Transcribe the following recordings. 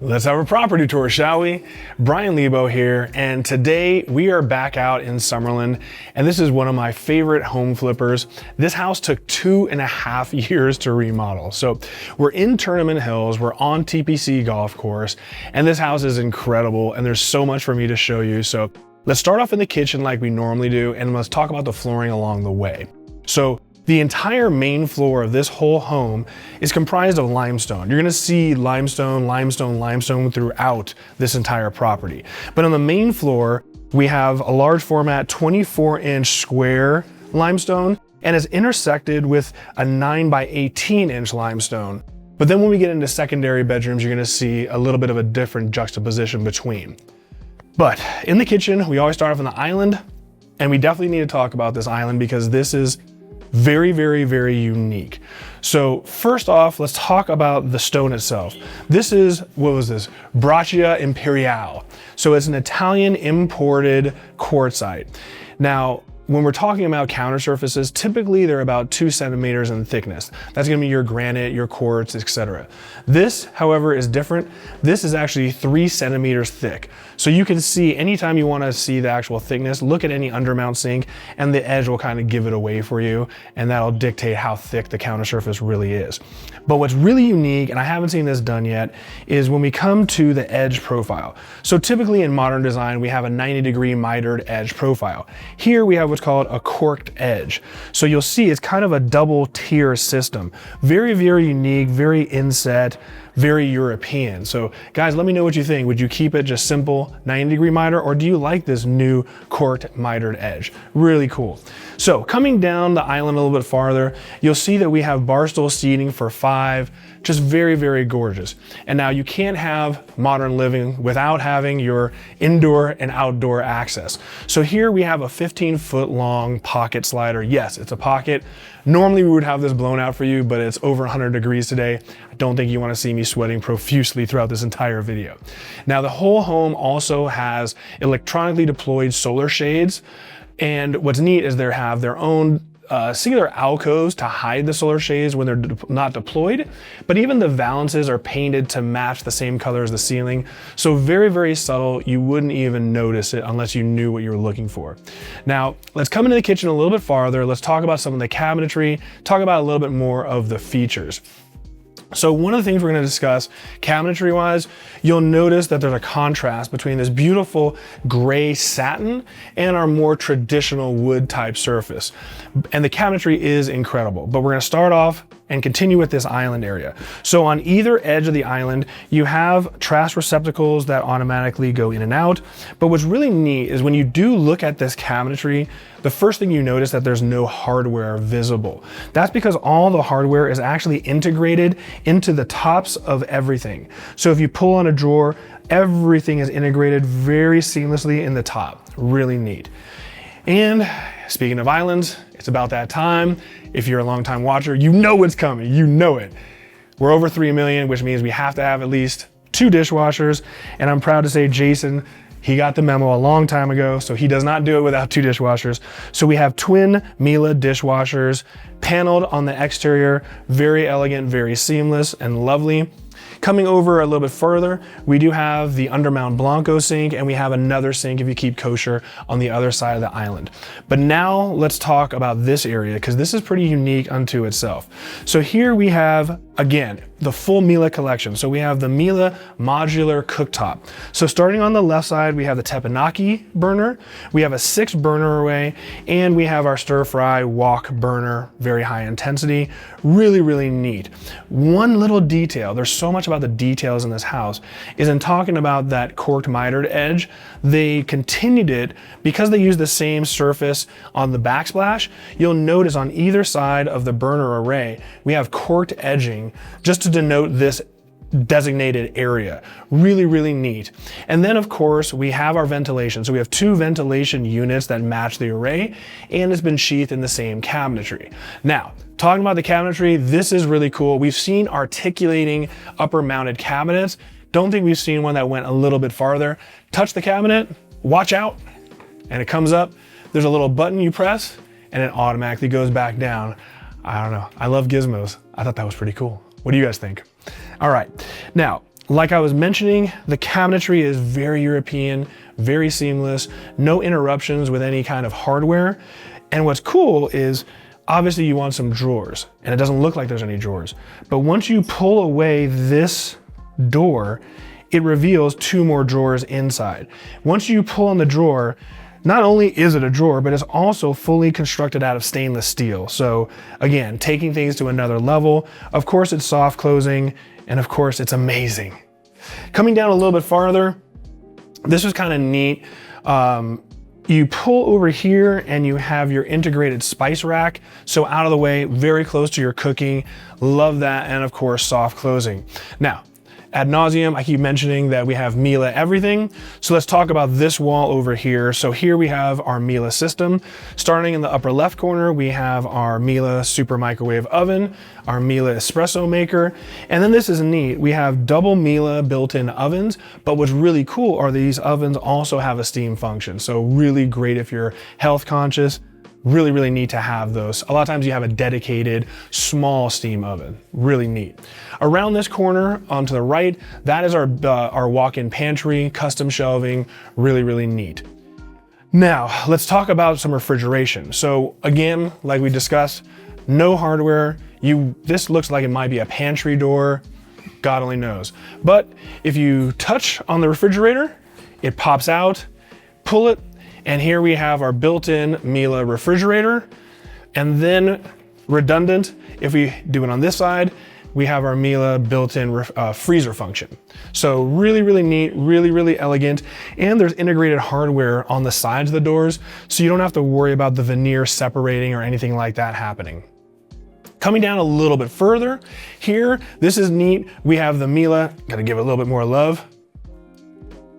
Let's have a property tour, shall we? Brian Lebo here, and today we are back out in Summerlin, and this is one of my favorite home flippers. This house took 2.5 years to remodel. So we're in Tournament Hills, we're on TPC golf course, and this house is incredible, and there's so much for me to show you. So let's start off in the kitchen like we normally do, and let's talk about the flooring along the way. So the entire main floor of this whole home is comprised of limestone. You're gonna see limestone, limestone, limestone throughout this entire property. But on the main floor, we have a large format 24-inch square limestone, and it's intersected with a 9x18-inch limestone. But then when we get into secondary bedrooms, you're gonna see a little bit of a different juxtaposition between. But in the kitchen, we always start off on the island, and we definitely need to talk about this island because this is very, very, very unique. So first off, let's talk about the stone itself. This is, what was this? Braccia Imperiale. So it's an Italian imported quartzite. Now, when we're talking about counter surfaces, typically they're about 2 centimeters in thickness. That's gonna be your granite, your quartz, etc. This, however, is different. This is actually 3 centimeters thick. So you can see, anytime you wanna see the actual thickness, look at any undermount sink and the edge will kind of give it away for you, and that'll dictate how thick the counter surface really is. But what's really unique, and I haven't seen this done yet, is when we come to the edge profile. So typically in modern design, we have a 90-degree mitered edge profile. Here we have what's called a corked edge. So you'll see it's kind of a double tier system. Very, very unique, very inset, very European. So guys, let me know what you think. Would you keep it just simple 90-degree miter, or do you like this new corked mitered edge? Really cool. So coming down the island a little bit farther, you'll see that we have bar stool seating for 5, just very, very gorgeous. And now you can't have modern living without having your indoor and outdoor access. So here we have a 15-foot long pocket slider. Yes, it's a pocket. Normally we would have this blown out for you, but it's over 100 degrees today. I don't think you want to see me sweating profusely throughout this entire video. Now the whole home also has electronically deployed solar shades. And what's neat is they have their own singular alcoves to hide the solar shades when they're not deployed, but even the valances are painted to match the same color as the ceiling. So very, very subtle. You wouldn't even notice it unless you knew what you were looking for. Now, let's come into the kitchen a little bit farther. Let's talk about some of the cabinetry, talk about a little bit more of the features. So one of the things we're going to discuss cabinetry wise, you'll notice that there's a contrast between this beautiful gray satin and our more traditional wood type surface. And the cabinetry is incredible, but we're going to start off and continue with this island area. So on either edge of the island, you have trash receptacles that automatically go in and out. But what's really neat is when you do look at this cabinetry, the first thing you notice that there's no hardware visible. That's because all the hardware is actually integrated into the tops of everything. So if you pull on a drawer, everything is integrated very seamlessly in the top. Really neat. And speaking of islands, it's about that time. If you're a longtime watcher, you know what's coming, you know it. We're over 3 million, which means we have to have at least 2 dishwashers. And I'm proud to say Jason, he got the memo a long time ago, so he does not do it without 2 dishwashers. So we have twin Miele dishwashers, paneled on the exterior, very elegant, very seamless and lovely. Coming over a little bit further, we do have the undermount Blanco sink, and we have another sink if you keep kosher on the other side of the island. But now let's talk about this area, because this is pretty unique unto itself. So here we have, again, the full Miele collection. So we have the Miele modular cooktop. So starting on the left side, we have the teppanyaki burner, we have a 6 burner array, and we have our stir fry wok burner, very high intensity, really, really neat. One little detail, there's so much about the details in this house, is in talking about that corked mitered edge, they continued it because they used the same surface on the backsplash. You'll notice on either side of the burner array, we have corked edging just to denote this designated area. Really, really neat. And then of course we have our ventilation. So we have 2 ventilation units that match the array, and it's been sheathed in the same cabinetry. Now, talking about the cabinetry, this is really cool. We've seen articulating upper mounted cabinets. Don't think we've seen one that went a little bit farther. Touch the cabinet, watch out, and it comes up. There's a little button you press and it automatically goes back down. I don't know, I love gizmos. I thought that was pretty cool. What do you guys think? All right, now, like I was mentioning, the cabinetry is very European, very seamless, no interruptions with any kind of hardware. And what's cool is, obviously you want some drawers, and it doesn't look like there's any drawers. But once you pull away this door, it reveals 2 more drawers inside. Once you pull on the drawer, not only is it a drawer, but it's also fully constructed out of stainless steel. So again, taking things to another level. Of course, it's soft closing, and of course, it's amazing. Coming down a little bit farther, this was kind of neat. You pull over here and you have your integrated spice rack. So out of the way, very close to your cooking. Love that, and of course, soft closing. Now, ad nauseum, I keep mentioning that we have Miele everything. So let's talk about this wall over here. So here we have our Miele system. Starting in the upper left corner, we have our Miele super microwave oven, our Miele espresso maker. And then this is neat. We have double Miele built-in ovens, but what's really cool are these ovens also have a steam function. So really great if you're health conscious. Really, really neat to have those. A lot of times you have a dedicated small steam oven. Really neat. Around this corner on to the right, that is our walk-in pantry, custom shelving, really, really neat. Now, let's talk about some refrigeration. So again, like we discussed, no hardware. This looks like it might be a pantry door, God only knows. But if you touch on the refrigerator, it pops out, pull it, and here we have our built-in Miele refrigerator. And then redundant, if we do it on this side, we have our Miele built-in freezer function. So really, really neat, really, really elegant. And there's integrated hardware on the sides of the doors, so you don't have to worry about the veneer separating or anything like that happening. Coming down a little bit further, here, this is neat. We have the Miele, gotta give it a little bit more love.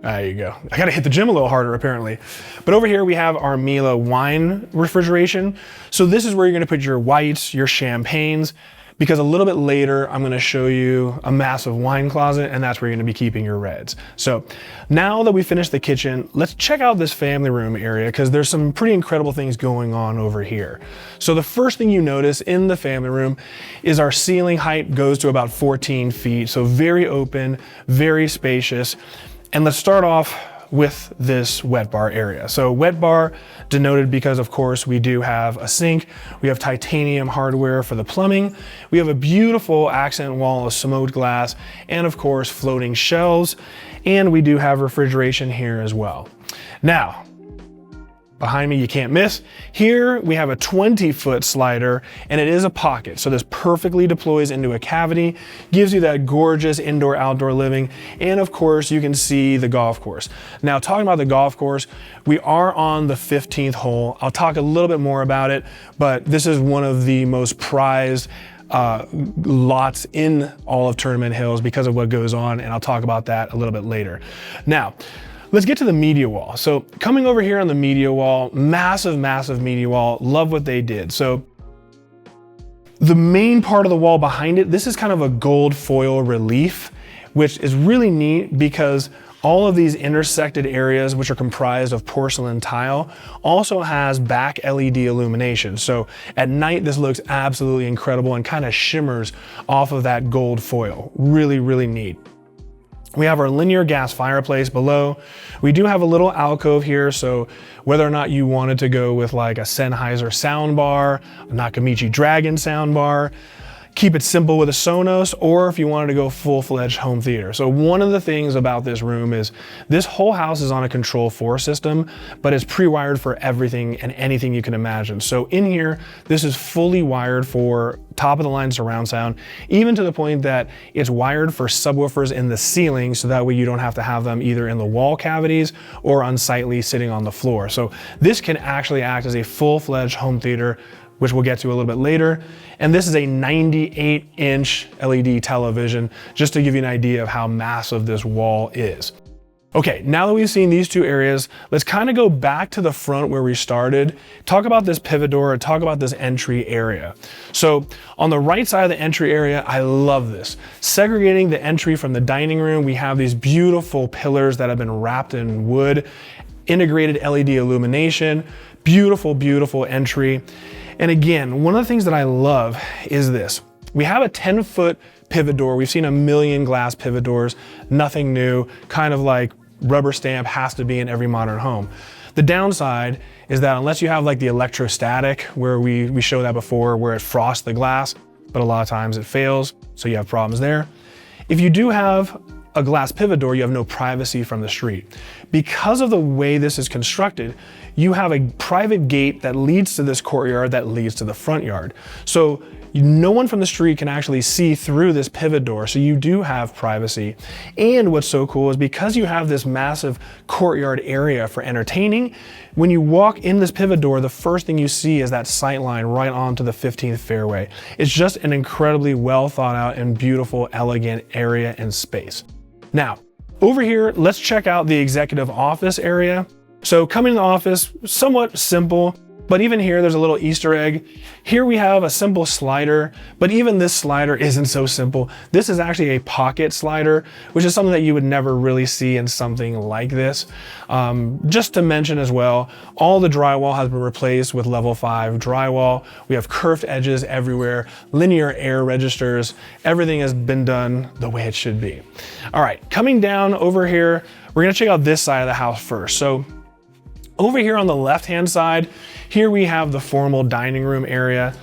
There you go. I gotta hit the gym a little harder apparently. But over here we have our Miele wine refrigeration. So this is where you're gonna put your whites, your champagnes, because a little bit later I'm gonna show you a massive wine closet, and that's where you're gonna be keeping your reds. So now that we finished the kitchen, let's check out this family room area, because there's some pretty incredible things going on over here. So the first thing you notice in the family room is our ceiling height goes to about 14 feet. So very open, very spacious. And let's start off with this wet bar area. So wet bar denoted because of course we do have a sink, we have titanium hardware for the plumbing, we have a beautiful accent wall of smoked glass, and of course floating shelves, and we do have refrigeration here as well. Now, behind me, you can't miss. Here we have a 20-foot slider, and it is a pocket. So this perfectly deploys into a cavity, gives you that gorgeous indoor-outdoor living. And of course, you can see the golf course. Now, talking about the golf course, we are on the 15th hole. I'll talk a little bit more about it, but this is one of the most prized lots in all of Tournament Hills because of what goes on, and I'll talk about that a little bit later. Now, let's get to the media wall. So coming over here on the media wall, massive, massive media wall. Love what they did. So the main part of the wall behind it, this is kind of a gold foil relief, which is really neat because All of these intersected areas, which are comprised of porcelain tile, also has back LED illumination. So at night, this looks absolutely incredible and kind of shimmers off of that gold foil. Really, really neat. We have our linear gas fireplace below. We do have a little alcove here, so whether or not you wanted to go with like a Sennheiser soundbar, a Nakamichi Dragon soundbar, keep it simple with a Sonos, or if you wanted to go full-fledged home theater. So one of the things about this room is this whole house is on a Control 4 system, but it's pre-wired for everything and anything you can imagine. So in here, this is fully wired for top-of-the-line surround sound, even to the point that it's wired for subwoofers in the ceiling, so that way you don't have to have them either in the wall cavities or unsightly sitting on the floor. So this can actually act as a full-fledged home theater, which we'll get to a little bit later. And this is a 98-inch LED television, just to give you an idea of how massive this wall is. Okay, now that we've seen these two areas, let's kind of go back to the front where we started, talk about this pivot door, and talk about this entry area. So on the right side of the entry area, I love this. Segregating the entry from the dining room, we have these beautiful pillars that have been wrapped in wood, integrated LED illumination, beautiful, beautiful entry. And again, one of the things that I love is this. We have a 10-foot pivot door. We've seen a million glass pivot doors, nothing new, kind of like rubber stamp has to be in every modern home. The downside is that unless you have like the electrostatic, where we showed that before, where it frosts the glass, but a lot of times it fails, so you have problems there. If you do have a glass pivot door, you have no privacy from the street. Because of the way this is constructed, you have a private gate that leads to this courtyard that leads to the front yard. So no one from the street can actually see through this pivot door, so you do have privacy. And what's so cool is because you have this massive courtyard area for entertaining, when you walk in this pivot door, the first thing you see is that sight line right onto the 15th fairway. It's just an incredibly well thought out and beautiful, elegant area and space. Now, over here, let's check out the executive office area. So coming in the office, somewhat simple, but even here, there's a little Easter egg. Here we have a simple slider, but even this slider isn't so simple. This is actually a pocket slider, which is something that you would never really see in something like this. Just to mention as well, all the drywall has been replaced with level 5 drywall. We have curved edges everywhere, linear air registers. Everything has been done the way it should be. All right, coming down over here, we're gonna check out this side of the house first. So over here on the left-hand side, here we have the formal dining room area,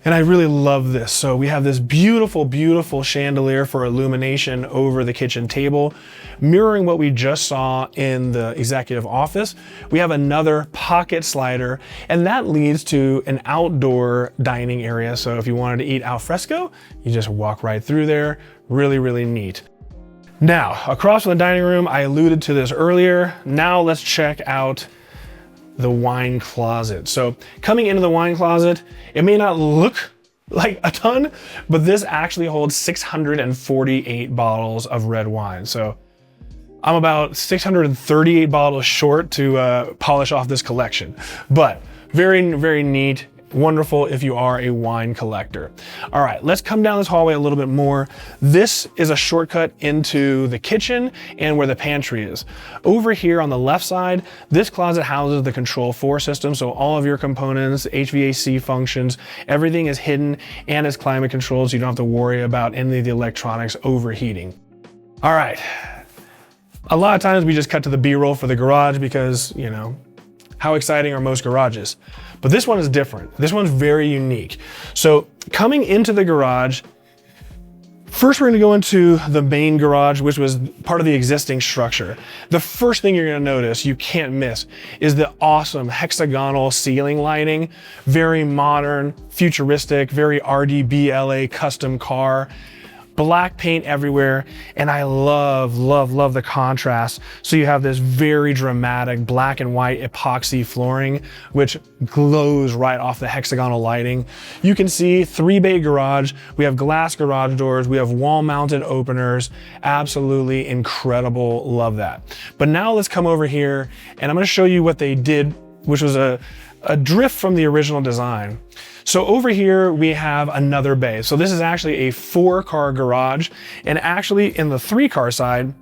and I really love this. So we have this beautiful, beautiful chandelier for illumination over the kitchen table, mirroring what we just saw in the executive office. We have another pocket slider, and that leads to an outdoor dining area. So if you wanted to eat al fresco, you just walk right through there. Really, really neat. Now, across from the dining room, I alluded to this earlier. Now let's check out the wine closet. So coming into the wine closet, it may not look like a ton, but this actually holds 648 bottles of red wine. So I'm about 638 bottles short to polish off this collection, but very, very neat. Wonderful if you are a wine collector. All right, let's come down this hallway a little bit more. This is a shortcut into the kitchen and where the pantry is. Over here on the left side, this closet houses the Control 4 system. So all of your components, HVAC functions, everything is hidden and is climate controlled, so you don't have to worry about any of the electronics overheating. All right, a lot of times we just cut to the B-roll for the garage because, you know, how exciting are most garages? But this one is different. This one's very unique. So coming into the garage, first we're gonna go into the main garage, which was part of the existing structure. The first thing you're gonna notice, you can't miss, is the awesome hexagonal ceiling lighting. Very modern, futuristic, very RDBLA custom car. Black paint everywhere, and I love, love, love the contrast. So you have this very dramatic black and white epoxy flooring, which glows right off the hexagonal lighting. You can see 3-bay garage. We have glass garage doors. We have wall-mounted openers. Absolutely incredible. Love that. But now let's come over here, and I'm gonna show you what they did, which was a drift from the original design. So over here, we have another bay. So this is actually a 4-car garage. And actually in the 3-car side,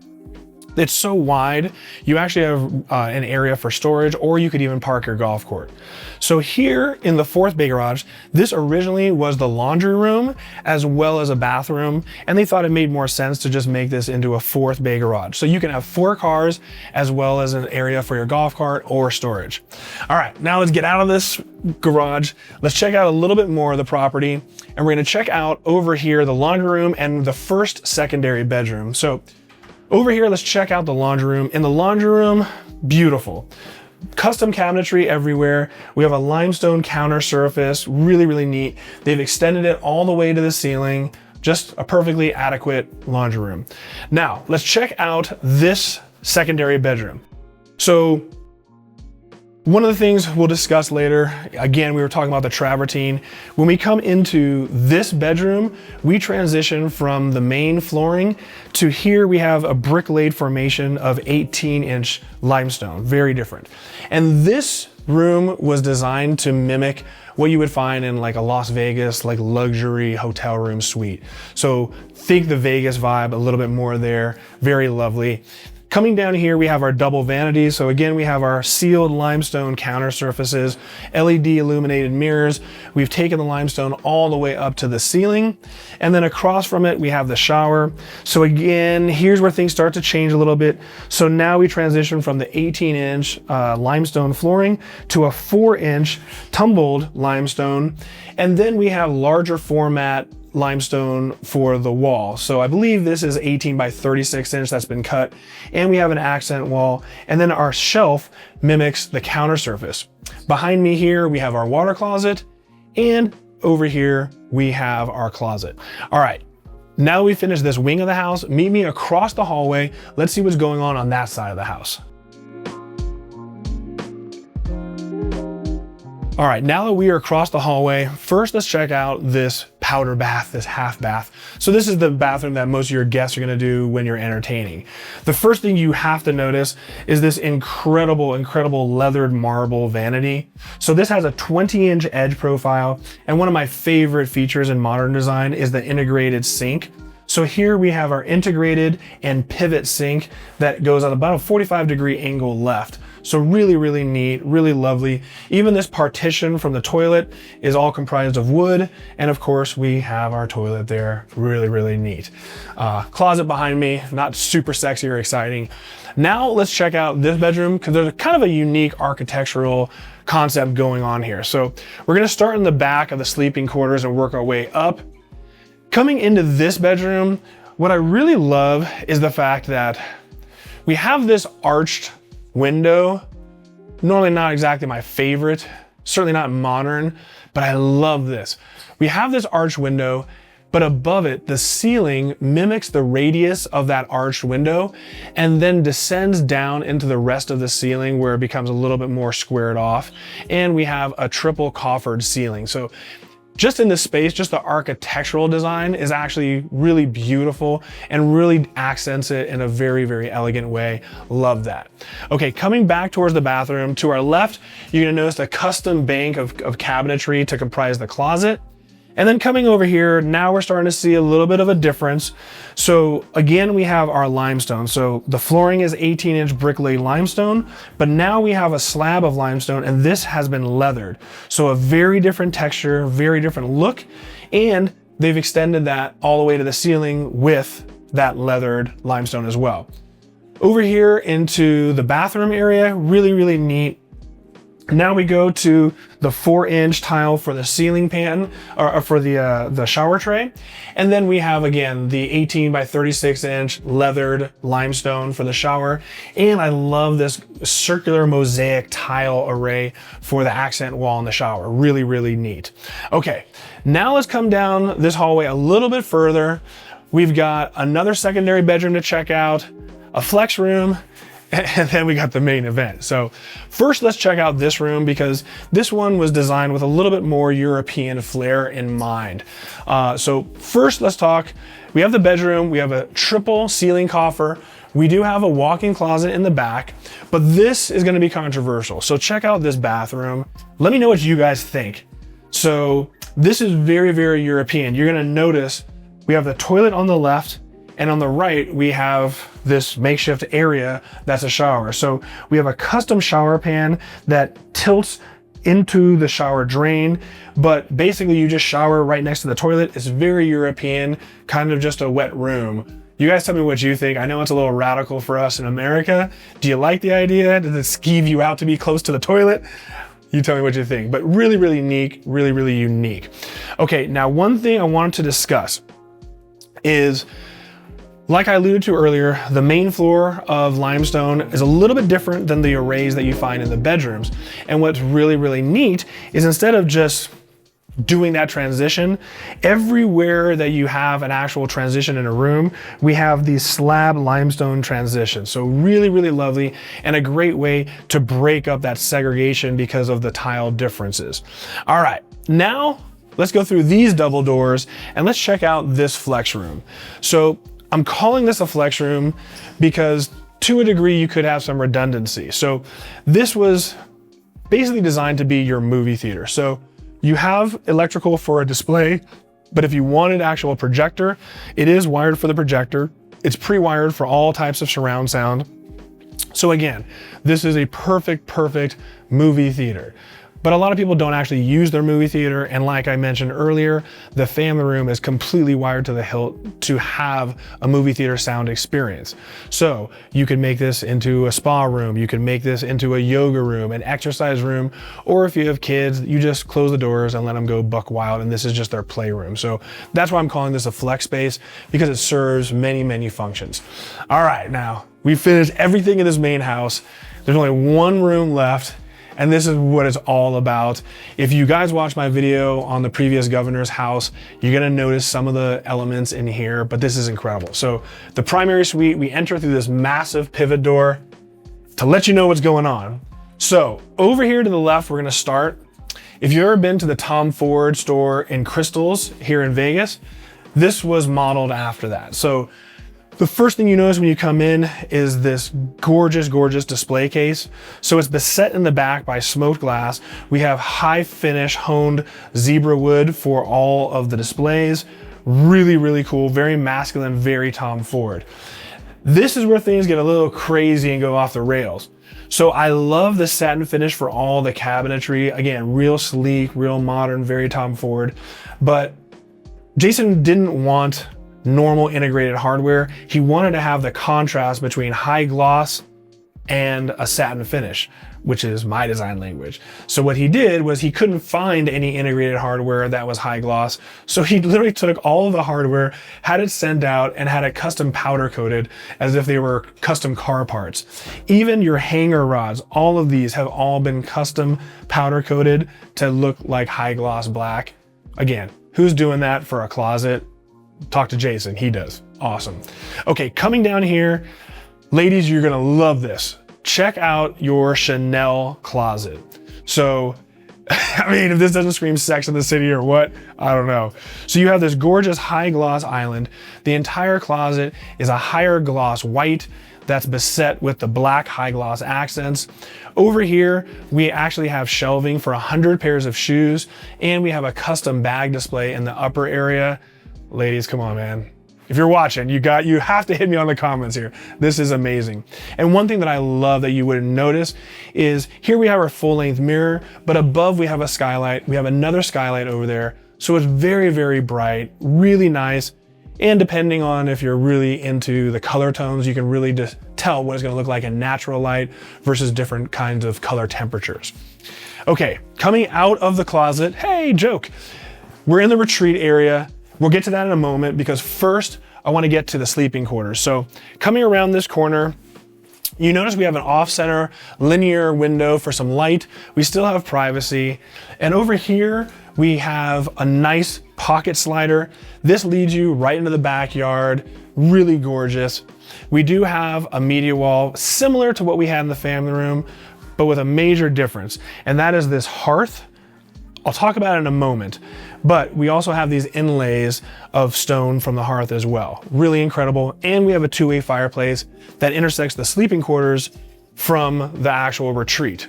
It's so wide, you actually have an area for storage, or you could even park your golf cart. So here in the fourth bay garage, this originally was the laundry room as well as a bathroom, and they thought it made more sense to just make this into a fourth bay garage. So you can have 4 cars as well as an area for your golf cart or storage. All right, now let's get out of this garage. Let's check out a little bit more of the property, and we're gonna check out over here the laundry room and the first secondary bedroom. So over here, let's check out the laundry room. In the laundry room, beautiful. Custom cabinetry everywhere. We have a limestone counter surface, really, really neat. They've extended it all the way to the ceiling, just a perfectly adequate laundry room. Now, let's check out this secondary bedroom. So, one of the things we'll discuss later, again, we were talking about the travertine. When we come into this bedroom, we transition from the main flooring to here we have a brick laid formation of 18-inch limestone, very different. And this room was designed to mimic what you would find in like a Las Vegas, like luxury hotel room suite. So think the Vegas vibe, a little bit more there, very lovely. Coming down here, we have our double vanities. So again, we have our sealed limestone counter surfaces, LED illuminated mirrors. We've taken the limestone all the way up to the ceiling. And then across from it, we have the shower. So again, here's where things start to change a little bit. So now we transition from the 18-inch limestone flooring to a 4-inch tumbled limestone. And then we have larger format limestone for the wall. So I believe this is 18 by 36 inch that's been cut, and we have an accent wall, and then our shelf mimics the counter surface. Behind me here, we have our water closet, and over here, we have our closet. All right, now we finished this wing of the house. Meet me across the hallway. Let's see what's going on that side of the house. All right, now that we are across the hallway, first let's check out this powder bath, this half bath. So this is the bathroom that most of your guests are gonna do when you're entertaining. The first thing you have to notice is this incredible leathered marble vanity. So this has a 20-inch edge profile, and one of my favorite features in modern design is the integrated sink. So here we have our integrated and pivot sink that goes at about a 45-degree angle left. So really, really neat, really lovely. Even this partition from the toilet is all comprised of wood. And of course we have our toilet there, really, really neat. Closet behind me, not super sexy or exciting. Now let's check out this bedroom, because there's kind of a unique architectural concept going on here. So we're gonna start in the back of the sleeping quarters and work our way up. Coming into this bedroom, what I really love is the fact that we have this arched window. Normally not exactly my favorite, certainly not modern, but I love this. We have this arched window, but above it, the ceiling mimics the radius of that arched window and then descends down into the rest of the ceiling where it becomes a little bit more squared off. And we have a triple coffered ceiling. So just in this space, just the architectural design is actually really beautiful and really accents it in a very, very elegant way. Love that. Okay, coming back towards the bathroom, to our left, you're gonna notice a custom bank of cabinetry to comprise the closet. And then coming over here, now we're starting to see a little bit of a difference. So again, we have our limestone. So the flooring is 18-inch brick laid limestone, but now we have a slab of limestone, and this has been leathered. So a very different texture, very different look, and they've extended that all the way to the ceiling with that leathered limestone as well. Over here into the bathroom area, really, really neat. Now we go to the 4-inch tile for the ceiling pan, or for the shower tray. And then we have, again, the 18 by 36-inch leathered limestone for the shower. And I love this circular mosaic tile array for the accent wall in the shower. Really, really neat. Okay, now let's come down this hallway a little bit further. We've got another secondary bedroom to check out, a flex room, and then we got the main event. So first, let's check out this room, because this one was designed with a little bit more European flair in mind. So first, let's talk. We have the bedroom. We have a triple ceiling coffer. We do have a walk-in closet in the back, but this is going to be controversial. So check out this bathroom. Let me know what you guys think. So this is very, very European. You're going to notice we have the toilet on the left, And on the right, we have this makeshift area that's a shower. So we have a custom shower pan that tilts into the shower drain, but basically you just shower right next to the toilet. It's very European, kind of just a wet room. You guys tell me what you think. I know it's a little radical for us in America. Do you like the idea? Does it skeeve you out to be close to the toilet? You tell me what you think, but really, really neat, really, really unique. Okay, now one thing I wanted to discuss is, like I alluded to earlier, the main floor of limestone is a little bit different than the arrays that you find in the bedrooms. And what's really, really neat is instead of just doing that transition, everywhere that you have an actual transition in a room, we have these slab limestone transitions. So really, really lovely and a great way to break up that segregation because of the tile differences. All right, now let's go through these double doors and let's check out this flex room. So I'm calling this a flex room because to a degree you could have some redundancy. So this was basically designed to be your movie theater. So you have electrical for a display, but if you wanted actual projector, it is wired for the projector. It's pre-wired for all types of surround sound. So again, this is a perfect movie theater. But a lot of people don't actually use their movie theater. And like I mentioned earlier, the family room is completely wired to the hilt to have a movie theater sound experience. So you can make this into a spa room. You can make this into a yoga room, an exercise room, or if you have kids, you just close the doors and let them go buck wild. And this is just their playroom. So that's why I'm calling this a flex space, because it serves many functions. All right, now we've finished everything in this main house. There's only one room left. And this is what it's all about. If you guys watched my video on the previous governor's house, you're gonna notice some of the elements in here, but this is incredible. So the primary suite, we enter through this massive pivot door to let you know what's going on. So over here to the left, we're gonna start. If you've ever been to the Tom Ford store in Crystals here in Vegas, this was modeled after that. So the first thing you notice when you come in is this gorgeous display case. So it's beset in the back by smoked glass. We have high finish honed zebra wood for all of the displays. Really cool, very masculine, very Tom Ford. This is where things get a little crazy and go off the rails. So I love the satin finish for all the cabinetry. Again, real sleek, real modern, very Tom Ford. But Jason didn't want normal integrated hardware. He wanted to have the contrast between high gloss and a satin finish, which is my design language. So what he did was he couldn't find any integrated hardware that was high gloss. So he literally took all of the hardware, had it sent out, and had it custom powder coated as if they were custom car parts. Even your hanger rods, all of these have all been custom powder coated to look like high gloss black. Again, who's doing that for a closet? Talk to Jason, he does. Awesome. Okay, coming down here, ladies, you're gonna love this. Check out your Chanel closet. So, I mean, if this doesn't scream Sex in the City or what, I don't know. So you have this gorgeous high gloss island. The entire closet is a higher gloss white that's beset with the black high gloss accents. Over here, we actually have shelving for 100 pairs of shoes, and we have a custom bag display in the upper area. Ladies, come on, man. If you're watching, you have to hit me on the comments here. This is amazing. And one thing that I love that you wouldn't notice is here we have our full length mirror, but above we have a skylight. We have another skylight over there. So it's very bright, really nice. And depending on if you're really into the color tones, you can really just tell what it's gonna look like in natural light versus different kinds of color temperatures. Okay, coming out of the closet, hey, joke. We're in the retreat area. We'll get to that in a moment because first I want to get to the sleeping quarters. So coming around this corner, you notice we have an off-center linear window for some light. We still have privacy. And over here, we have a nice pocket slider. This leads you right into the backyard, really gorgeous. We do have a media wall similar to what we had in the family room, but with a major difference. And that is this hearth. I'll talk about it in a moment, but we also have these inlays of stone from the hearth as well. Really incredible. And we have a two-way fireplace that intersects the sleeping quarters from the actual retreat.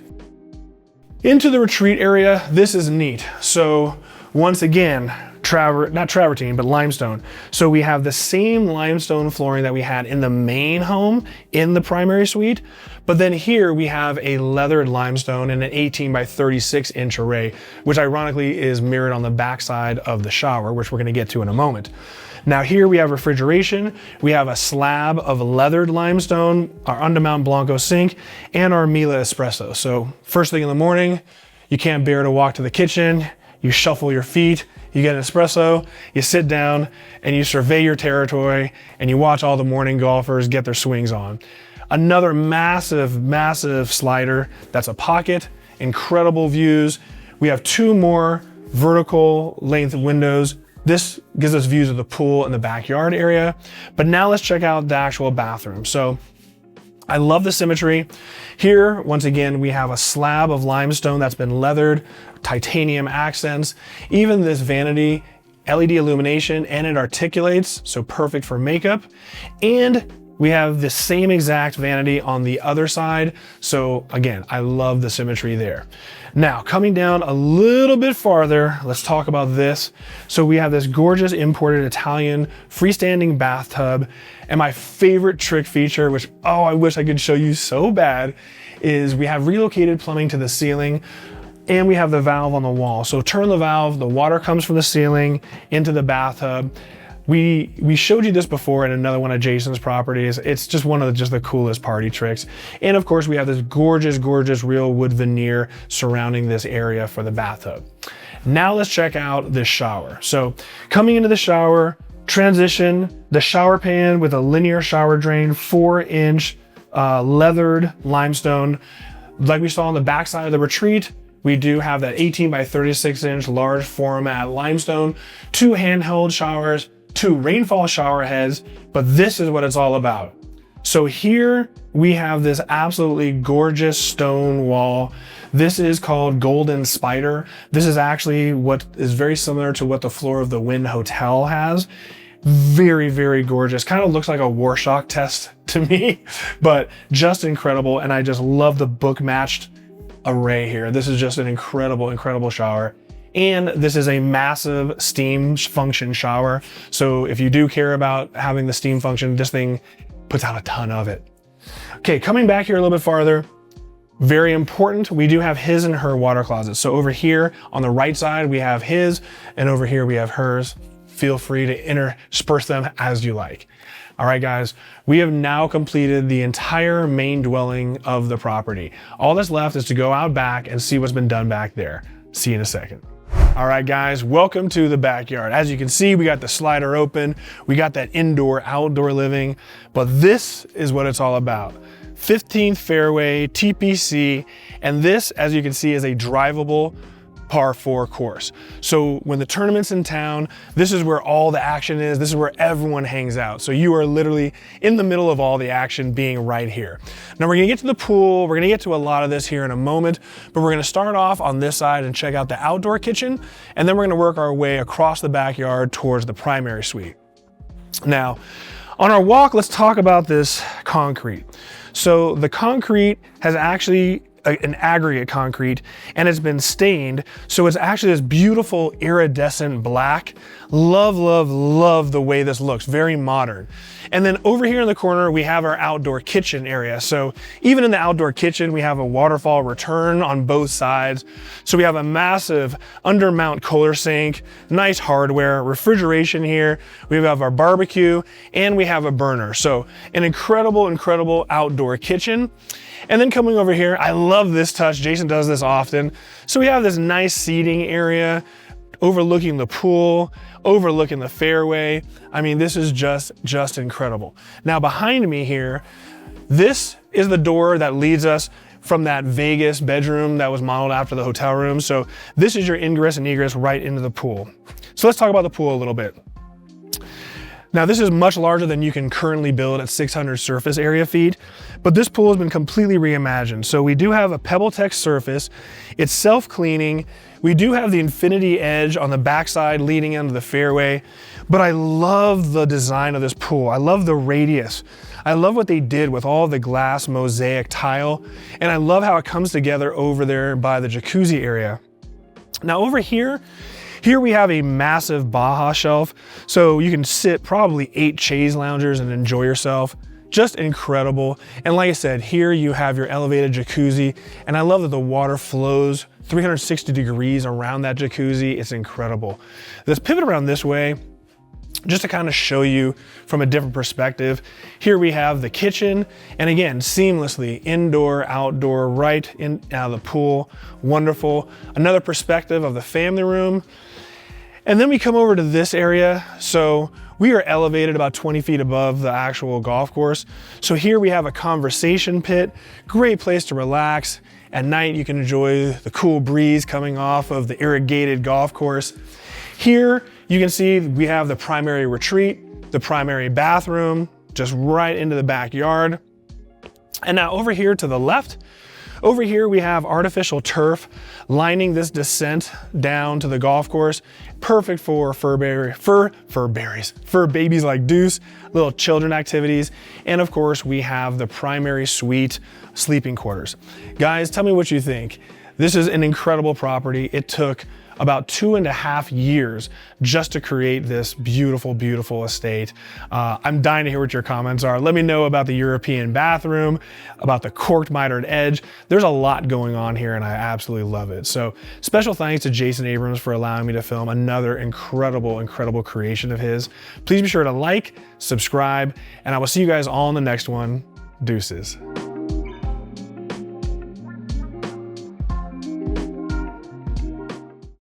Into the retreat area, this is neat. So once again, not travertine, but limestone. So we have the same limestone flooring that we had in the main home in the primary suite. But then here we have a leathered limestone and an 18 by 36 inch array, which ironically is mirrored on the backside of the shower, which we're going to get to in a moment. Now here we have refrigeration, we have a slab of leathered limestone, our Undermount Blanco sink, and our Mila espresso. So first thing in the morning, you can't bear to walk to the kitchen, you shuffle your feet, you get an espresso, you sit down, and you survey your territory, and you watch all the morning golfers get their swings on. Another massive, massive slider, that's a pocket, incredible views. We have two more vertical length windows. This gives us views of the pool and the backyard area. But now let's check out the actual bathroom. So I love the symmetry. Here, once again, we have a slab of limestone that's been leathered, titanium accents, even this vanity, LED illumination, and it articulates, so perfect for makeup. And we have the same exact vanity on the other side. So again, I love the symmetry there. Now, coming down a little bit farther, let's talk about this. So we have this gorgeous imported Italian freestanding bathtub. And my favorite trick feature, which, oh, I wish I could show you so bad, is we have relocated plumbing to the ceiling and we have the valve on the wall. So turn the valve, the water comes from the ceiling into the bathtub. We showed you this before in another one of Jason's properties. It's just one of the coolest party tricks. And of course we have this gorgeous, gorgeous real wood veneer surrounding this area for the bathtub. Now let's check out this shower. So coming into the shower, transition, the shower pan with a linear shower drain, 4-inch leathered limestone. Like we saw on the backside of the retreat, we do have that 18 by 36 inch large format limestone, 2 handheld showers, 2 rainfall shower heads, but this is what it's all about. So here we have this absolutely gorgeous stone wall. This is called Golden Spider. This is actually what is very similar to what the floor of the Wynn Hotel has. Very, very gorgeous. Kind of looks like a Rorschach test to me, but just incredible. And I just love the book matched array here. This is just an incredible, incredible shower. And this is a massive steam function shower. So if you do care about having the steam function, this thing puts out a ton of it. Okay, coming back here a little bit farther, very important, we do have his and her water closets. So over here on the right side, we have his, and over here we have hers. Feel free to intersperse them as you like. All right, guys, we have now completed the entire main dwelling of the property. All that's left is to go out back and see what's been done back there. See you in a second. All right, guys, welcome to the backyard. As you can see, we got the slider open. We got that indoor, outdoor living, but this is what it's all about. 15th fairway, TPC, and this, as you can see, is a drivable par 4 course. So when the tournament's in town, this is where all the action is. This is where everyone hangs out. So you are literally in the middle of all the action being right here. Now we're gonna get to the pool. We're gonna get to a lot of this here in a moment, but we're gonna start off on this side and check out the outdoor kitchen. And then we're gonna work our way across the backyard towards the primary suite. Now, on our walk, let's talk about this concrete. So the concrete has actually an aggregate concrete and it's been stained. So it's actually this beautiful iridescent black. Love, love, love the way this looks, very modern. And then over here in the corner, we have our outdoor kitchen area. So even in the outdoor kitchen, we have a waterfall return on both sides. So we have a massive undermount cooler sink, nice hardware, refrigeration here. We have our barbecue and we have a burner. So an incredible, incredible outdoor kitchen. And then coming over here, I love this touch. Jason does this often. So we have this nice seating area overlooking the pool, overlooking the fairway. I mean, this is just incredible. Now behind me here, this is the door that leads us from that Vegas bedroom that was modeled after the hotel room. So this is your ingress and egress right into the pool. So let's talk about the pool a little bit. Now this is much larger than you can currently build at 600 surface area feet, but this pool has been completely reimagined. So we do have a PebbleTech surface, it's self-cleaning. We do have the infinity edge on the backside leading into the fairway, but I love the design of this pool. I love the radius. I love what they did with all the glass mosaic tile, and I love how it comes together over there by the jacuzzi area. Now over here, Here we have a massive Baja shelf, so you can sit probably 8 chaise loungers and enjoy yourself. Just incredible. And like I said, here you have your elevated jacuzzi, and I love that the water flows 360 degrees around that jacuzzi. It's incredible. Let's pivot around this way just to kind of show you from a different perspective. Here we have the kitchen, and again, seamlessly indoor, outdoor, right in out of the pool. Wonderful. Another perspective of the family room. And then we come over to this area. So we are elevated about 20 feet above the actual golf course. So here we have a conversation pit, great place to relax. At night, you can enjoy the cool breeze coming off of the irrigated golf course. Here, you can see we have the primary retreat, the primary bathroom, just right into the backyard. And now over here to the left, over here we have artificial turf lining this descent down to the golf course. Perfect for fur babies like Deuce, little children activities. And of course we have the primary suite sleeping quarters. Guys, tell me what you think. This is an incredible property. It took about 2.5 years just to create this beautiful, beautiful estate. I'm dying to hear what your comments are. Let me know about the European bathroom, about the corked mitered edge. There's a lot going on here and I absolutely love it. So special thanks to Jason Abrams for allowing me to film another incredible, incredible creation of his. Please be sure to like, subscribe, and I will see you guys all in the next one. Deuces.